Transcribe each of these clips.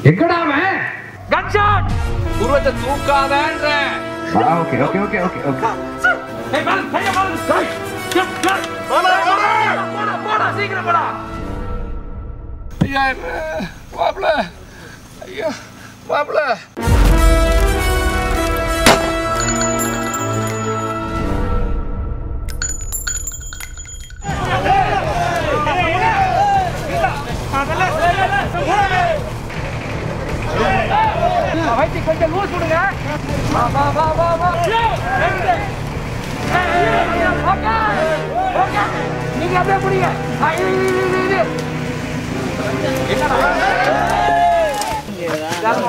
எங்கடா அவன்? Gun shot. உருவத்தை தூக்காதன்ற. Okay okay okay okay okay. ஏய் பால் கைய பால். போடா போடா போடா சீக்கிரம் போடா. ஐயா மாப்ள. ஐயா மாப்ள. வைத்தி கொஞ்சம் லூஸ் விடுங்க. வா வா வா வா வா. ஓகே ஓகே நீங்க அப்படியே புடிங்க. என்னடா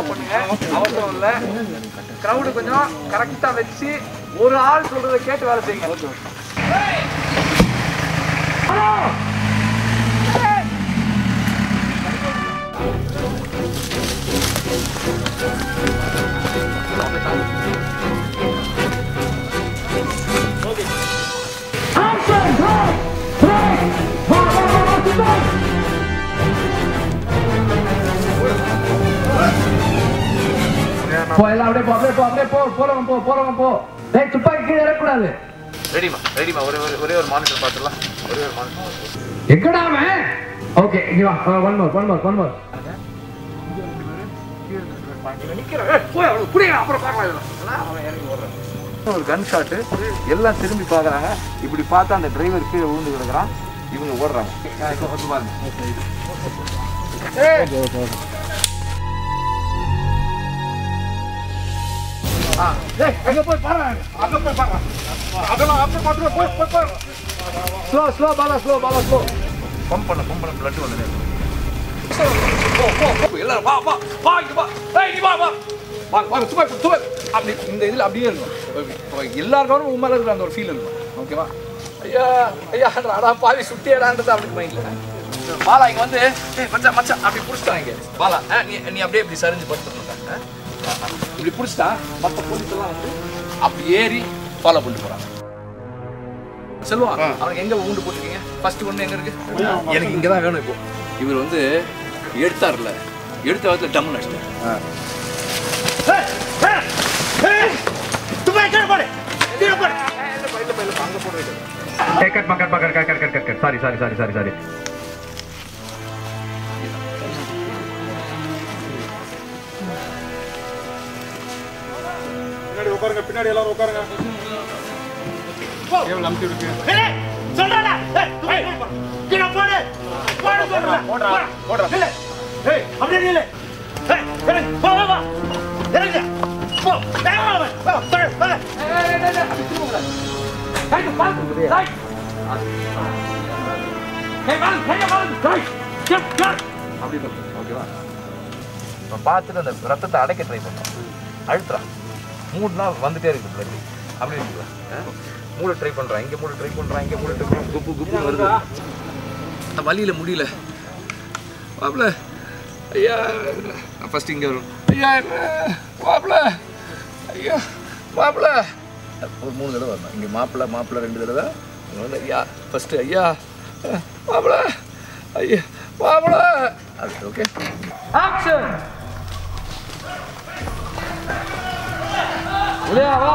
பண்ணுங்க, அவசரம் இல்லை. கிரௌடு கொஞ்சம் கரெக்டா வச்சு ஒரு ஆள் சொல்றதை கேட்டு வேலை செய்யுங்க. துப்பாக்கி கீழே இறக்கூடாது. ரெடிமா ரெடிமா ஒரே ஒரு மானிட்டர் பார்த்துடலாம். ஒரே ஒரு மானிட்டர். எங்கடா அவன்? ஓகே இங்க வா. ஒன் மோர் ஒரு கன் ஷாட். எல்லாம் திரும்பி பாக்குறாங்க. இப்படி பார்த்தா அந்த டிரைவர் கீழே விழுந்து கிடக்குறான். இவங்க ஓடுறாங்க. அங்க போய் பாருங்க. அதெல்லாம் அப்புறம் பாத்துறோம். போய் ஸ்லோ பாலா. பம்ப் பண்ண பிளட் வந்து எல்லாரும் வா இங்க வா. ஏய் நீ வா சும்மா அப்படி இந்த இதுல அப்படியே இருக்கும். எல்லாருக்கும் உண்மையில இருக்கிற அந்த ஒரு ஃபீல் இருக்கும். ஓகேவா? ஐயா அடா பாவி சுட்டியடான்றது அப்படி மைண்ட்ல. பாலா இங்க வந்து மச்சான் அப்படி புடிச்சிட்டாங்க. பாலா நீ அப்படியே இப்படி சரிஞ்சு படுத்துட்டாங்க. இப்படி புடிச்சிட்டா மற்ற போலீஸ் எல்லாம் வந்து அப்படி ஏறி ஃபாலோ பண்ணிட்டு போறாங்க. செல்வா அவனுக்கு எங்க உண்டு போட்டுருக்கீங்க? ஃபர்ஸ்ட் ஒண்ணு எங்க இருக்கு? எனக்கு இங்கதான் வேணும். இப்போ இவர் வந்து எடுத்தார்ல, எடுத்த வாரத்துல டம்னு அடிச்சிட்டார். சாரி. பின்னாடி எல்லாரும் உட்காருங்க. கேவல அமுத்தி விடுங்க. சொல்றடா. ஏய் கீழ போடு. போடுடா. நில்லு. ஏய் அப்படியே நில்லு. ஏய் வா. இறங்க. போ. வா. கைக்கு பாத்து. ரைட். ஏய் பால். ரைட். கட். அப்படி தான். ஓகேவா? நான் பார்த்துட்டு அந்த ரத்தத்தை அடைக்க ட்ரை பண்ணேன். அழுத்துறா. மூடுனா வந்துட்டே இருக்கு பிளட். அப்படி இருக்குல்ல. மூளை ட்ரை பண்றான். இங்க மூளை ட்ரை பண்றான். குப்பு வருது. அந்த வலியில முடியல. மாப்ள ஐயா ஃபர்ஸ்ட் இங்க வரும். ஐயா மாப்ள ஐயா மாப்ள ஒரு 3 தடவை வரணும். இங்க மாப்ள 2 தடவை. இங்க வந்து ஐயா ஃபர்ஸ்ட் ஐயா மாப்ள ஐயா மாப்ள. Okay action. உலியா வா.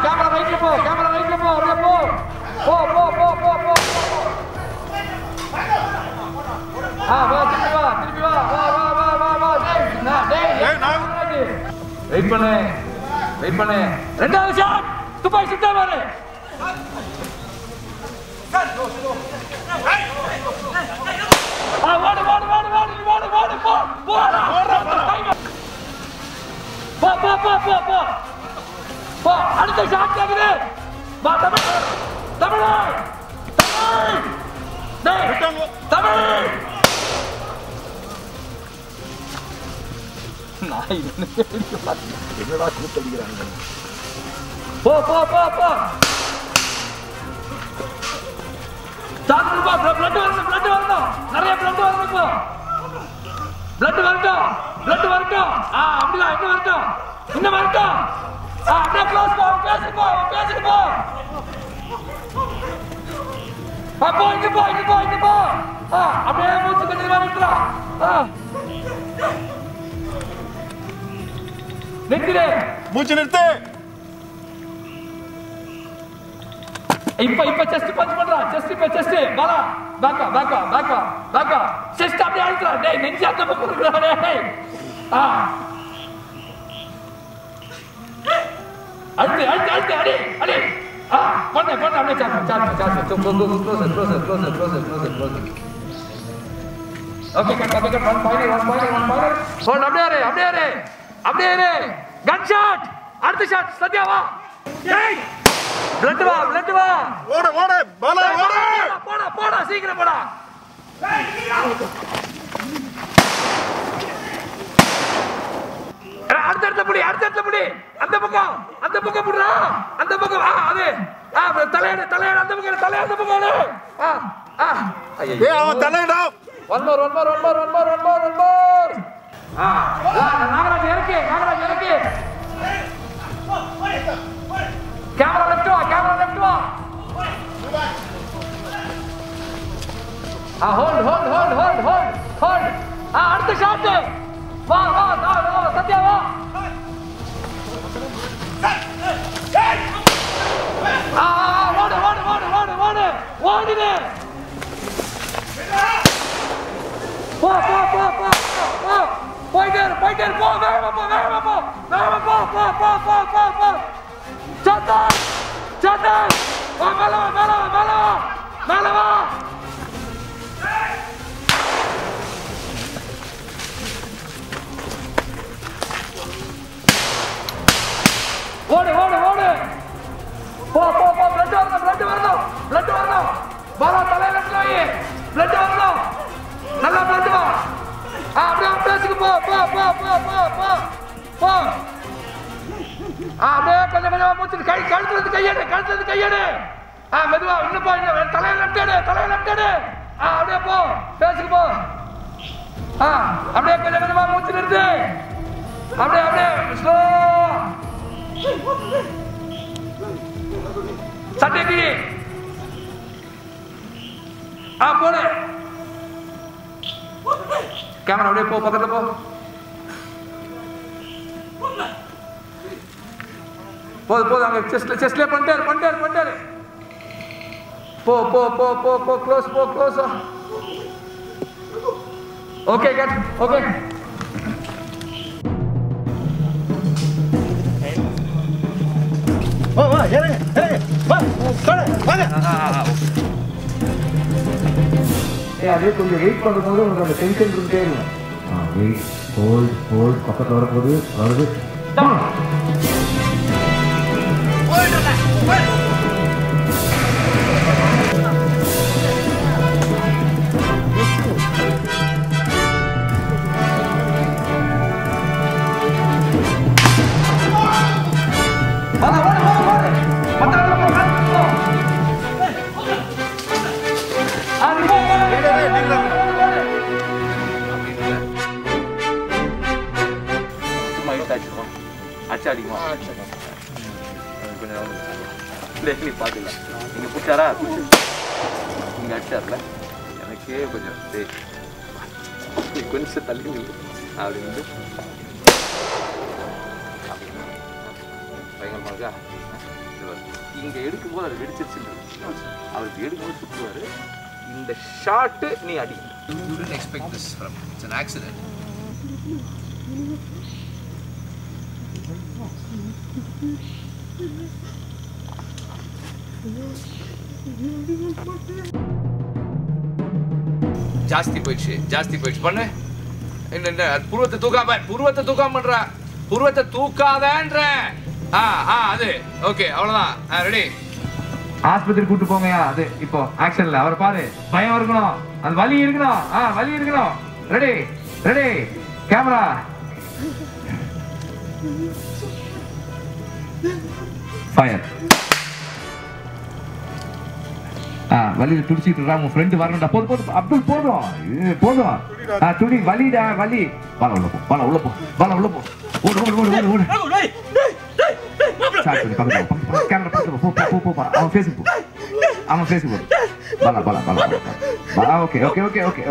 கேமரா ரைட்ல போ. அப்படியே போ. திருப்பி வா. வெயிட் பண்ணு. ரெண்டாவது ஷாட். துப்பாக்கி சுத்தா பாரு. போ. அடுத்த ஷாட் கேக்குது. வா தமிழ். என்னடா கூத்தடிக்கிறாங்க. போ. பிளட் வரணும். நிறைய பிளட் வரணும். இப்போ பிளட் வரட்டும். அப்படிதான் இன்னும் வரட்டும். அப்படியே க்ளோஸ் போ. பேசிட்டு போ. இங்க போ. அப்படியே மூச்சு கொஞ்சமா நிறுத்துறா. நிறுத்திடு. மூச்சு நிறுத்து. இப்ப செஸ்ட் பஞ்ச் பண்றா. செஸ்ட் பாலா பேக்கா செஸ்ட் அப்படியே அழுத்துறா. டேய் நெஞ்சு அந்த பக்கம் இருக்குடா டேய். அழுத்து அடி. பண்ணு அப்படியே charge. Okay cut 1 point. Hold அப்படியே இரு. Gun shot. அடுத்த ஷாட் சத்யா வா. டேய் பிளட் வா. ஓடு பாலா ஓடு. போடா சீக்கிரம் போடா. அடுத்த புடி. அந்த பக்கம் புடுறா. அந்த பக்கம் அது தலையட அந்த பக்கம் ஏய் அவன் தலையடா. One more. நாகராஜ் இறக்கி. கேமரா லெஃப்ட் வா. ஹோல்ட். அடுத்த ஷாட். வா சத்யா வா. ஓடு. போ. போயிட்டே இரு. போ. வேகமா போ. சத்தம். வா மேல வா. ஓடு. போ. பிளட் வரணும். பாலா தலையில போய் பிளட் வரணும். நல்லா பிளட் வா. அப்படியே பேசுக்கு போ. அப்படியே கொஞ்சமா மூச்சு கழுத்துல கையெடு. மெதுவா இன்னும் போ. தலையில லெஃப்ட் எடு. அப்படியே போ. பேசுக்கு போ. அப்படியே கொஞ்சமா மூச்சு நிறுத்து. அப்படியே ஸ்லோ. சட்டை போடு. கேமரா அப்படியே போ. பக்கத்துல போ. போது அங்க செஸ்ட்ல பண்ணிட்டாரு. போ. க்ளோஸ். Okay cut. ஓகே வா இறங்கு. வா வாங்க. அதே கொஞ்சம் வெயிட் பண்ணும்போது உங்களுக்கு அந்த டென்ஷன் இருந்துட்டே இருக்கும். வெயிட் ஹோல்ட் பக்கத்தில் வருது. அடிக்குமா கொஞ்சம் நீ பார்த்துக்கலாம். நீங்கள் பிடிச்சாரா நீங்கள் அடிச்சார்ல எனக்கே கொஞ்சம் நீ கொஞ்சம் தள்ளி அப்படி வந்து பயங்கரமாக இருக்கா. இங்கே எடுக்கும்போது அது வெடிச்சிருச்சுன்னு அவருக்கு எடுக்கும்போது சுற்றுவார். இந்த ஷாட்டு நீ அடி. You didn't expect this from. It's an accident. ஜாஸ்தி போயிடுச்சு பண்ணு. என்ன புருவத்தை தூக்காம பண்ற. புருவத்தை தூக்காதன்ற. அது ஓகே அவ்வளவுதான். ரெடி. ஆஸ்பத்திரி கூட்டு போங்கயா. அது இப்போ ஆக்ஷன்ல அவர் பாரு. பயம் இருக்கணும், அது வலி இருக்கணும். Ready camera. ஃபயர். வலியில துடிச்சிட்டு இருக்கா. உங்க ஃப்ரெண்டு வரணும்டா. போதும் அப்துல் போதும். துடி வலிடா வலி. பால உள்ள போ. ஓடு. கேமரா போ. அவன் ஃபேஸ்புக் Bala. Okay. அப்படியே.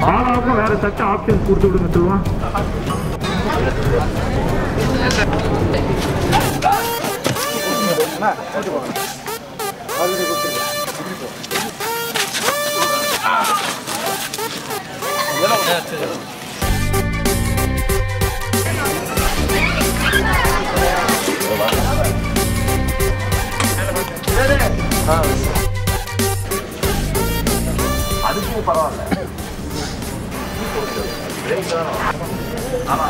பாலாவுக்கும் வேற சட்ட ஆப்ஷன் கொடுத்து விடுங்க சொல்லுவான். அதுக்கும் பரவாயில்ல. ஆமா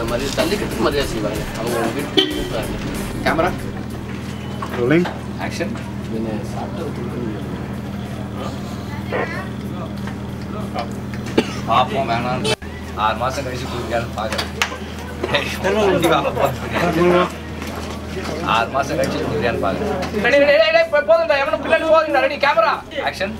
மரியாதை தள்ளிக்கிட்டு மரியாதை செய்வாங்க அவங்க வீட்டு கேமரா ரோலிங் ஆக்ஷன் பார்ப்போம் வேணாம் 6 மாசம் கழிச்சு கொடுக்கான்னு பார்க்குறேன். 6 மாசம் கழிச்சு கொடுக்குறியான்னு பார்க்குறேன். போதும்டா எவனும் பின்னாடி போகுதுடா. Ready camera action.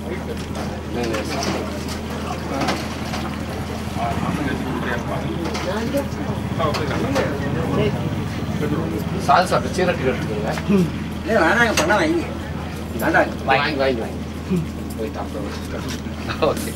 சால் சாப்பிட்டு சீரட்டி எடுத்துக்கோங்க. வேணாங்க பண்ண வாங்கி வாங்கி போய் ஓகே